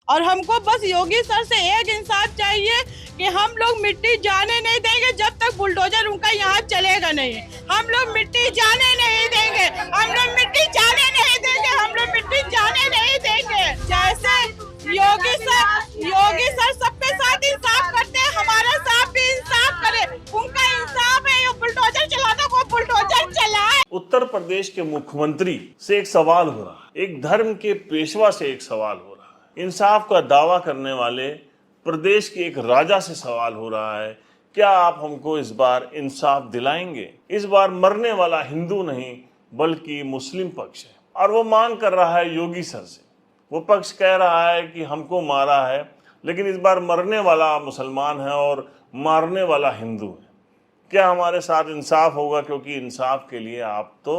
और हमको बस योगी सर से एक इंसाफ चाहिए कि हम लोग मिट्टी जाने नहीं देंगे जब तक बुलडोजर उनका यहाँ चलेगा नहीं। हम लोग मिट्टी जाने नहीं देंगे, हम लोग मिट्टी जाने नहीं देंगे, हम लोग मिट्टी जाने नहीं देंगे। जैसे योगी सर सबके साथ इंसाफ करते हैं, हमारे साथ भी इंसाफ करे। उनका इंसाफ है, बुलडोजर चलाता वो बुलडोजर चलाए। उत्तर प्रदेश के मुख्यमंत्री से एक सवाल हो रहा है, एक धर्म के पेशवा से एक सवाल हो रहा है, इंसाफ का दावा करने वाले प्रदेश के एक राजा से सवाल हो रहा है, क्या आप हमको इस बार इंसाफ दिलाएंगे? इस बार मरने वाला हिंदू नहीं बल्कि मुस्लिम पक्ष है और वो मांग कर रहा है योगी सर से। वो पक्ष कह रहा है कि हमको मारा है, लेकिन इस बार मरने वाला मुसलमान है और मारने वाला हिंदू है। क्या हमारे साथ इंसाफ होगा? क्योंकि इंसाफ के लिए आप तो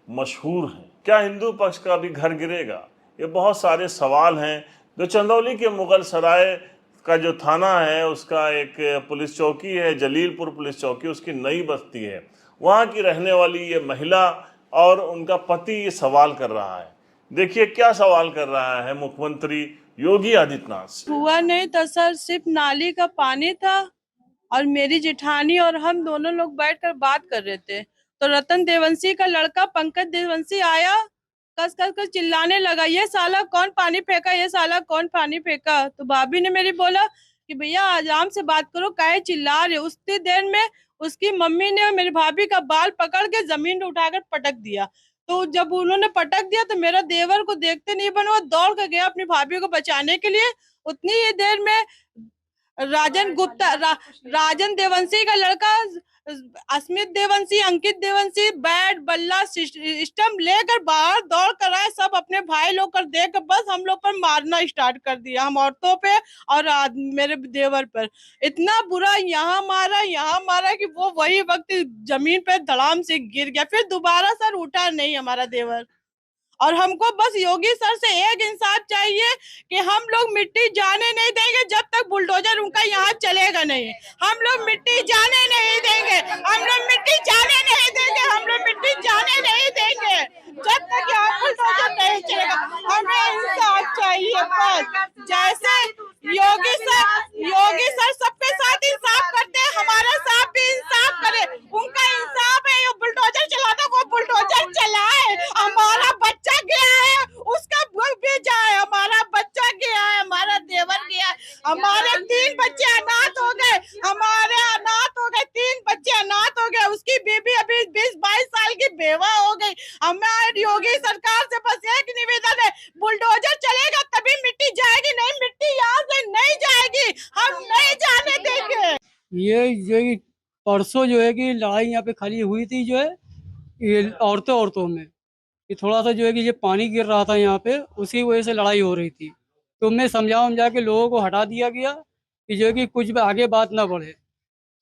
मशहूर हैं। क्या हिंदू पक्ष का भी घर गिरेगा? ये बहुत सारे सवाल हैं जो चंदौली के मुगल सराय का जो थाना है उसका एक पुलिस चौकी है, जलीलपुर पुलिस चौकी, उसकी नई बस्ती है। वहाँ की रहने वाली ये महिला और उनका पति ये सवाल कर रहा है। देखिए क्या सवाल कर रहा है मुख्यमंत्री योगी आदित्यनाथ से। हुआ नहीं था सर, सिर्फ नाली का पानी था और मेरी जेठानी और हम दोनों लोग बैठकर बात कर रहे थे तो रतन देवंशी का लड़का पंकज देवंशी आया, कस कस कर चिल्लाने लगा, ये साला कौन पानी फेंका, ये साला कौन पानी फेंका। तो भाभी ने मेरी बोला कि भैया आराम से बात करो, काहे चिल्ला रहे। उतनी देर में उसकी मम्मी ने मेरी भाभी का बाल पकड़ के जमीन पे उठाकर पटक दिया। तो जब उन्होंने पटक दिया तो मेरा देवर को देखते नहीं बना, वो दौड़ कर गया अपनी भाभी को बचाने के लिए। उतनी ही देर में राजन देवंशी का लड़का अस्मित देवंशी, अंकित देवंशी बैट बल्ला सिस्टम लेकर बाहर दौड़ कर आए। सब अपने भाई लोग कर देख बस हम लोग पर मारना स्टार्ट कर दिया, हम औरतों पे और मेरे देवर पर। इतना बुरा यहाँ मारा कि वो वही वक्त जमीन पे धड़ाम से गिर गया। फिर दोबारा सर उठा नहीं हमारा देवर। और हमको बस योगी सर से एक इंसाफ चाहिए कि हम लोग मिट्टी जाने नहीं देंगे जब तक बुलडोजर उनका यहाँ चलेगा नहीं। हम लोग मिट्टी जाने नहीं देंगे, हम लोग मिट्टी जाने नहीं देंगे, हम लोग मिट्टी जाने नहीं देंगे जब तक यहाँ बुलडोजर नहीं चलेगा। हमें इंसाफ चाहिए बस। जैसे योगी सर सबके साथ इंसाफ करते हैं, हमारे साथ भी इंसाफ करे। उनका इंसाफ है, बुलडोजर चलाता वो बुलडोजर चलाए। हमारा बच्चा गया है, उसका भी जाए, हमारा बच्चा गया है, हमारा देवर गया है, हमारे 3 बच्चे अनाथ हो गए, हमारे अनाथ हो गए, 3 बच्चे अनाथ हो गए। उसकी बीबी अभी 20-22 साल की बेवा हो गई। हमारी योगी सरकार से बस एक निवेदन है, बुलडोजर चलेगा तभी मिट्टी जाएगी, नहीं मिट्टी यहाँ से नहीं जाएगी, हम नहीं जाने देंगे। ये परसों जो है कि लड़ाई यहाँ पे खाली हुई थी, जो है ये औरतों में कि थोड़ा सा जो है कि ये पानी गिर रहा था यहाँ पे, उसी वजह से लड़ाई हो रही थी। तो मैं समझा के लोगों को हटा दिया गया कि जो है कि कुछ भी आगे बात ना बढ़े।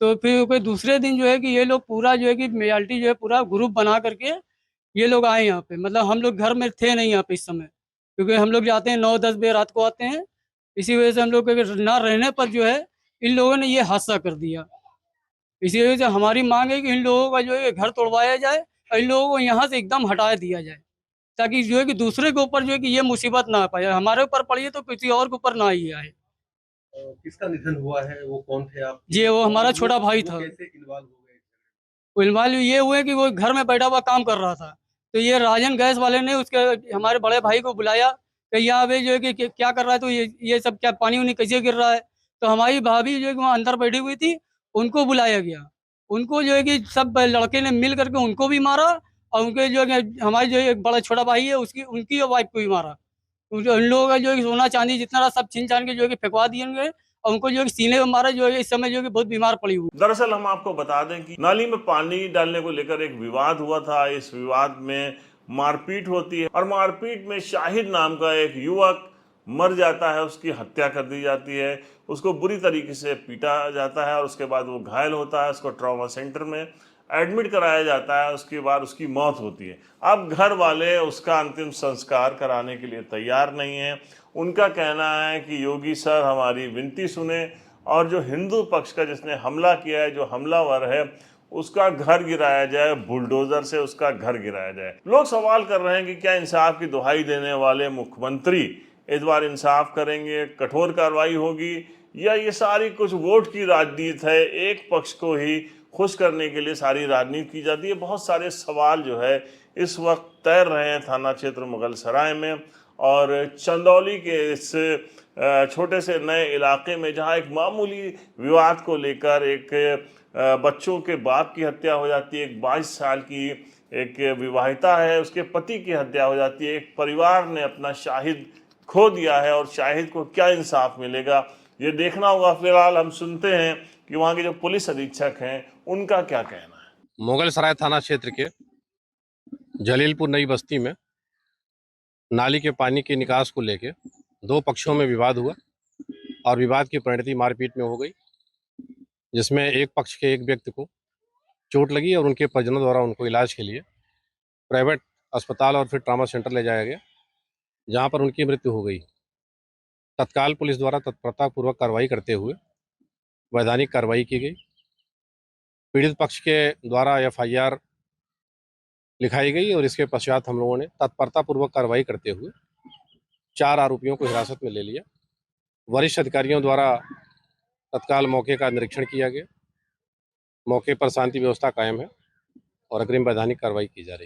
तो फिर दूसरे दिन जो है कि ये लोग पूरा जो है कि मेजॉरिटी जो है पूरा ग्रुप बना करके ये लोग आए यहाँ पे। मतलब हम लोग घर में थे नहीं यहाँ पे इस समय, क्योंकि हम लोग जाते हैं 9-10 बजे रात को आते हैं। इसी वजह से हम लोग के ना रहने पर जो है इन लोगों ने ये हादसा कर दिया। इसी वजह से हमारी मांग है कि इन लोगों का जो है घर तोड़वाया जाए और इन लोगों को यहाँ से एकदम हटा दिया जाए, ताकि जो है कि दूसरे के ऊपर जो है कि ये मुसीबत ना आ पाए। हमारे ऊपर पड़ी है तो किसी और के ऊपर ना ही आए। किसका निधन हुआ है, वो कौन थे आप? जी वो हमारा छोटा भाई था। कैसे इन्वॉल्व हो गए? वो इन्वॉल्व ये हुए कि वो घर में बैठा हुआ काम कर रहा था, तो ये राजन गैस वाले ने उसके हमारे बड़े भाई को बुलाया कि यहाँ पे जो है कि क्या कर रहा है, तो ये सब क्या पानी वानी कैसे गिर रहा है। तो हमारी भाभी जो है कि वहाँ अंदर बैठी हुई थी, उनको बुलाया गया। उनको जो है कि सब लड़के ने मिल करके उनको भी मारा और उनके जो है हमारे जो एक बड़ा छोटा भाई है उसकी उनकी वाइफ को भी मारा। उन लोगों का जो है सोना चांदी जितना रहा सब छीन छान के जो है कि फेंकवा दिए उनके, और उनको जो है सीने में मारा। जो है इस समय जो है बहुत बीमार पड़ी हुई। दरअसल हम आपको बता दें कि नाली में पानी डालने को लेकर एक विवाद हुआ था। इस विवाद में मारपीट होती है और मारपीट में शाहिद नाम का एक युवक मर जाता है, उसकी हत्या कर दी जाती है, उसको बुरी तरीके से पीटा जाता है और उसके बाद वो घायल होता है, उसको ट्रॉमा सेंटर में एडमिट कराया जाता है, उसके बाद उसकी मौत होती है। अब घर वाले उसका अंतिम संस्कार कराने के लिए तैयार नहीं हैं। उनका कहना है कि योगी सर हमारी विनती सुने और जो हिंदू पक्ष का जिसने हमला किया है, जो हमलावर है, उसका घर गिराया जाए, बुलडोजर से उसका घर गिराया जाए। लोग सवाल कर रहे हैं कि क्या इंसाफ की दुहाई देने वाले मुख्यमंत्री इस बार इंसाफ करेंगे, कठोर कार्रवाई होगी, या ये सारी कुछ वोट की राजनीति है, एक पक्ष को ही खुश करने के लिए सारी राजनीति की जाती है। बहुत सारे सवाल जो है इस वक्त तैर रहे हैं थाना क्षेत्र मुगलसराय में और चंदौली के इस छोटे से नए इलाके में, जहां एक मामूली विवाद को लेकर एक बच्चों के बाप की हत्या हो जाती है, एक 22 साल की एक विवाहिता है, उसके पति की हत्या हो जाती है, एक परिवार ने अपना शाहिद खो दिया है और शाहिद को क्या इंसाफ मिलेगा ये देखना होगा। फिलहाल हम सुनते हैं कि वहाँ के जो पुलिस अधीक्षक हैं उनका क्या कहना है। मुगलसराय थाना क्षेत्र के जलीलपुर नई बस्ती में नाली के पानी के निकास को लेके दो पक्षों में विवाद हुआ और विवाद की परिणति मारपीट में हो गई, जिसमें एक पक्ष के एक व्यक्ति को चोट लगी और उनके परिजनों द्वारा उनको इलाज के लिए प्राइवेट अस्पताल और फिर ट्रॉमा सेंटर ले जाया गया, जहां पर उनकी मृत्यु हो गई। तत्काल पुलिस द्वारा तत्परतापूर्वक कार्रवाई करते हुए वैधानिक कार्रवाई की गई। पीड़ित पक्ष के द्वारा FIR लिखाई गई और इसके पश्चात हम लोगों ने तत्परतापूर्वक कार्रवाई करते हुए 4 आरोपियों को हिरासत में ले लिया। वरिष्ठ अधिकारियों द्वारा तत्काल मौके का निरीक्षण किया गया। मौके पर शांति व्यवस्था कायम है और अग्रिम वैधानिक कार्रवाई की जा रही है।